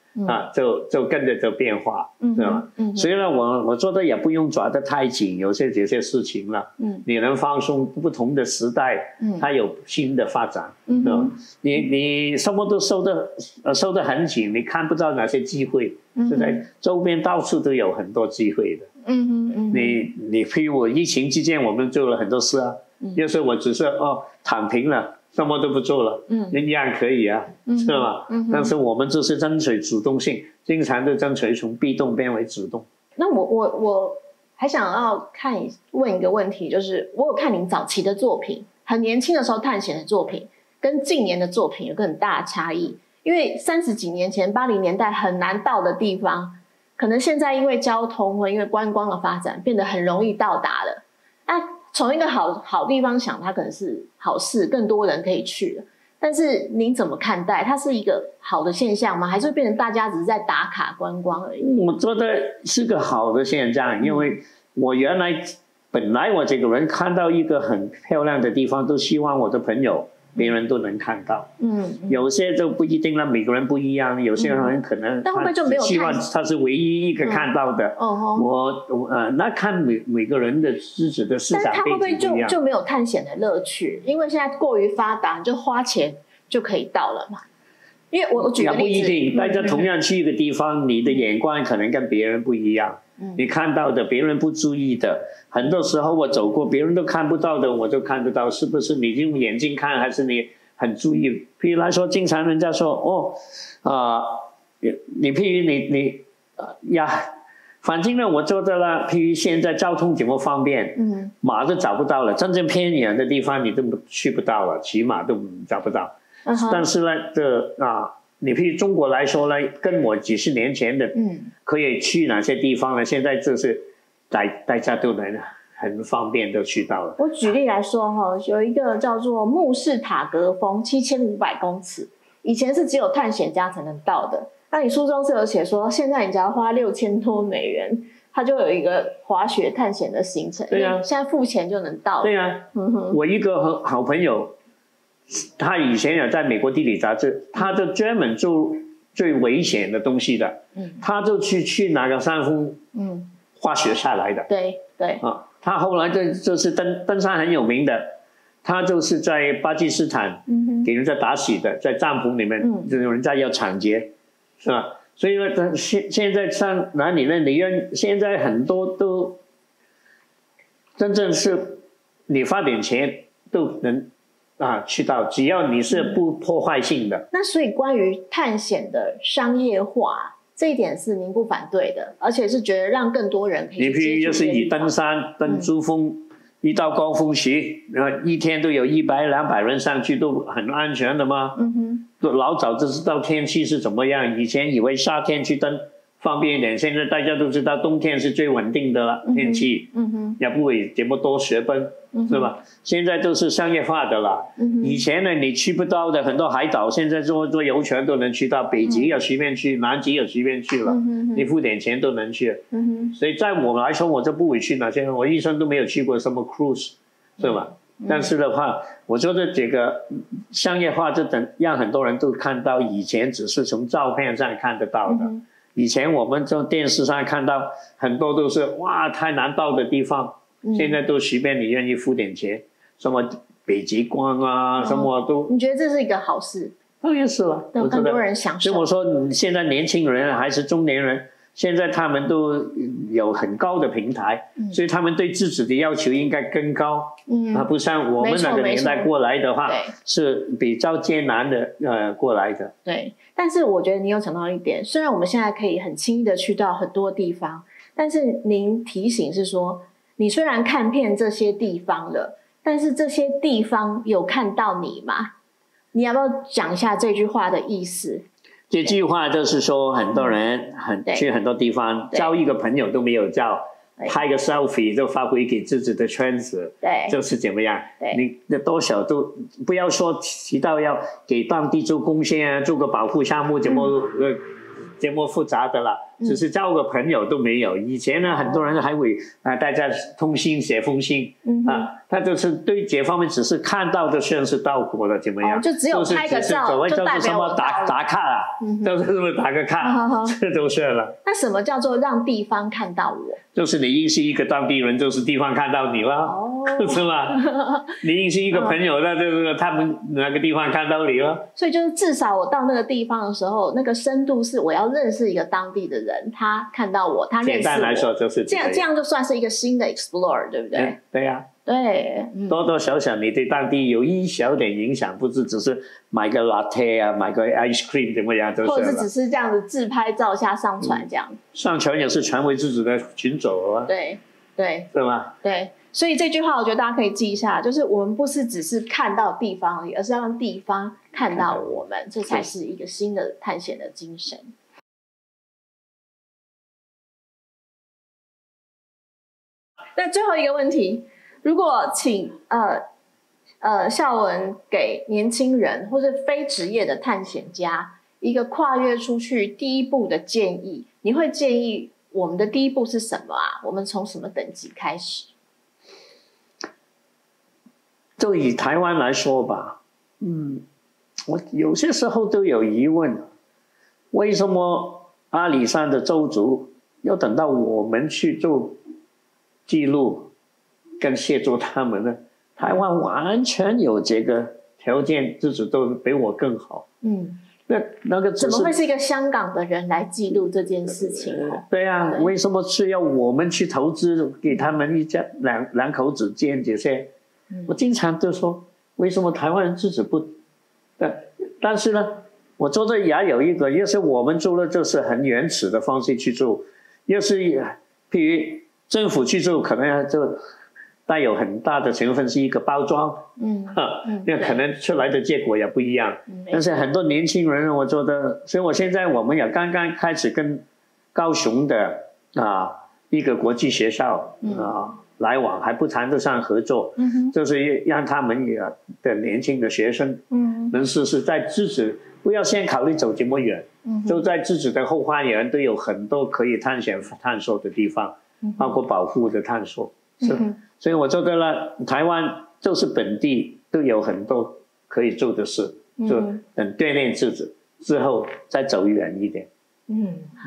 就跟着就变化，对吧？所以呢，我做的也不用抓得太紧，有些事情了，你能放松，不同的时代，它有新的发展，对吧？你什么都收得很紧，你看不到哪些机会，是在周边到处都有很多机会的。你譬如我疫情期间，我们做了很多事要是我只是躺平了。什么都不做了，一样可以是吧？但是我们就是争取主动性，经常的争取从被动变为主动。那我还想要问一个问题，就是我有看您早期的作品，很年轻的时候探险的作品，跟近年的作品有个很大的差异。因为30几年前80年代很难到的地方，可能现在因为交通或因为观光的发展，变得很容易到达了。从一个好地方想，它可能是好事，更多人可以去了。但是您怎么看待？它是一个好的现象吗？还是变成大家只是在打卡观光而已？我觉得是个好的现象，因为我本来我这个人看到一个很漂亮的地方，都希望我的朋友别人都能看到。有些就不一定了，每个人不一样，有些人可能但会不会就没有希望他是唯一一个看到的。那看每个人的自己的思想背景不一样。但是他会不会就没有探险的乐趣？因为现在过于发达，就花钱就可以到了嘛。因为我举个例子，也不一定，大家同样去一个地方，你的眼光可能跟别人不一样。你看到的别人不注意的，很多时候我走过别人都看不到的，我就看得到，是不是你用眼睛看，还是你很注意？譬如来说，经常人家说你譬如你反正呢，我做的了。譬如现在交通这么方便，马都找不到了，真正偏远的地方你都去不到了，骑马都找不到。但是呢，你譬如中国来说呢，跟我几十年前的，可以去哪些地方呢？现在就是大家都能很方便都去到了。我举例来说哈，有一个叫做穆氏塔格峰，7500公尺，以前是只有探险家才能到的。那你书中是有写说，现在你只要花$6000多，它就有一个滑雪探险的行程。对啊，现在付钱就能到。对啊，我一个好朋友，他以前有在美国地理杂志，他就专门做最危险的东西的。他就去哪个山峰，滑雪下来的。对。他后来就是登山很有名的。他就是在巴基斯坦给人家打死的，在帐篷里面，有人家要抢劫，是吧？所以呢，现在上哪里呢？现在很多都真正是你花点钱都能去到，只要你是不破坏性的。那所以关于探险的商业化这一点是您不反对的，而且是觉得让更多人可以。你譬如就是以登山、登珠峰。一到高峰期，一天都有100、200人上去，都很安全的嘛。都老早就知道天气是怎么样，以前以为夏天去登方便一点，现在大家都知道冬天是最稳定的了，天气。也不会这么多雪崩，是吧？现在都是商业化的了。以前呢，你去不到的很多海岛，现在坐游船都能去到，北极也随便去，南极也随便去了，你付点钱都能去。所以在我来说，我就不会去那些，我一生都没有去过什么 cruise， 是吧？但是的话，我觉得这个商业化就让很多人都看到，以前只是从照片上看得到的。以前我们从电视上看到很多都是哇太难到的地方，现在都随便你愿意付点钱，什么北极光啊，什么都。你觉得这是一个好事？当然是了，有更多人享受。所以我说，现在年轻人还是中年人，现在他们都有很高的平台，所以他们对自己的要求应该更高。不像我们那个年代过来的话，是比较艰难的过来的。对，但是我觉得你有讲到一点，虽然我们现在可以很轻易的去到很多地方，但是您提醒是说，你虽然看遍这些地方了，但是这些地方有看到你吗？你要不要讲一下这句话的意思？这句话就是说，很多人去很多地方，交一个朋友都没有交，拍个 selfie 就发回给自己的圈子，就是怎么样？你的多少都不要说提到要给当地做贡献啊，做个保护项目，这么复杂的了，只是交个朋友都没有。以前呢，很多人还会大家通信写封信他就是对这方面只是看到的算是到过的怎么样？就只有拍个照，所谓叫做什么打卡都是这么打个卡，这都算了。那什么叫做让地方看到我？就是你认识一个当地人，就是地方看到你了，是吧？你认识一个朋友，那就是他们那个地方看到你了。所以就是至少我到那个地方的时候，那个深度是我要认识一个当地的人，他看到我，他认识我。简单来说就是这样就算是一个新的 explore， 对不对？对呀。对，多多少少你对当地有一小点影响，不是只是买个 latte 啊，买个 ice cream 怎么样，就是或者是只是这样子自拍照下上传这样。上传也是传为自己的群走啊。对，是吗？对，所以这句话我觉得大家可以记一下，就是我们不是只是看到地方而已，而是要让地方看到我们，这才是一个新的探险的精神。那最后一个问题，如果请孝文给年轻人或是非职业的探险家一个跨越出去第一步的建议，你会建议我们的第一步是什么啊？我们从什么等级开始？就以台湾来说吧，我有些时候都有疑问，为什么阿里山的邹族要等到我们去做记录跟协助他们呢？台湾完全有这个条件，自己都比我更好。那个怎么会是一个香港的人来记录这件事情呢？对啊，为什么是要我们去投资给他们一家两口子建这些？我经常都说，为什么台湾人自己不？但是呢，我做的也有一个，要是我们做的就是很原始的方式去做，要是譬如政府去做，可能就带有很大的成分是一个包装，那可能出来的结果也不一样。但是很多年轻人，我做的，所以我们也刚刚开始跟高雄的一个国际学校来往，还不谈得上合作，就是让他们的年轻的学生，能试试在自己不要先考虑走这么远，就在自己的后花园都有很多可以探险探索的地方，包括保护的探索。所以我觉得呢，台湾就是本地都有很多可以做的事，就等锻炼自己之后再走远一点。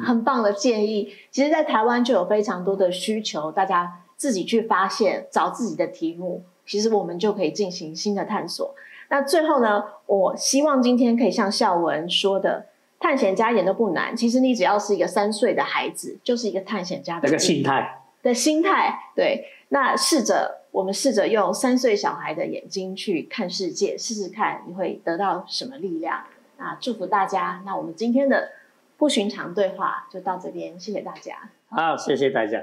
很棒的建议。其实在台湾就有非常多的需求，大家自己去发现，找自己的题目，其实我们就可以进行新的探索。那最后呢，我希望今天可以像孝文说的，探险家一点都不难，其实你只要是一个3岁的孩子，就是一个探险家的那个心态。对，那我们试着用3岁小孩的眼睛去看世界，试试看你会得到什么力量。那祝福大家。那我们今天的不寻常对话就到这边，谢谢大家。好，谢谢大家。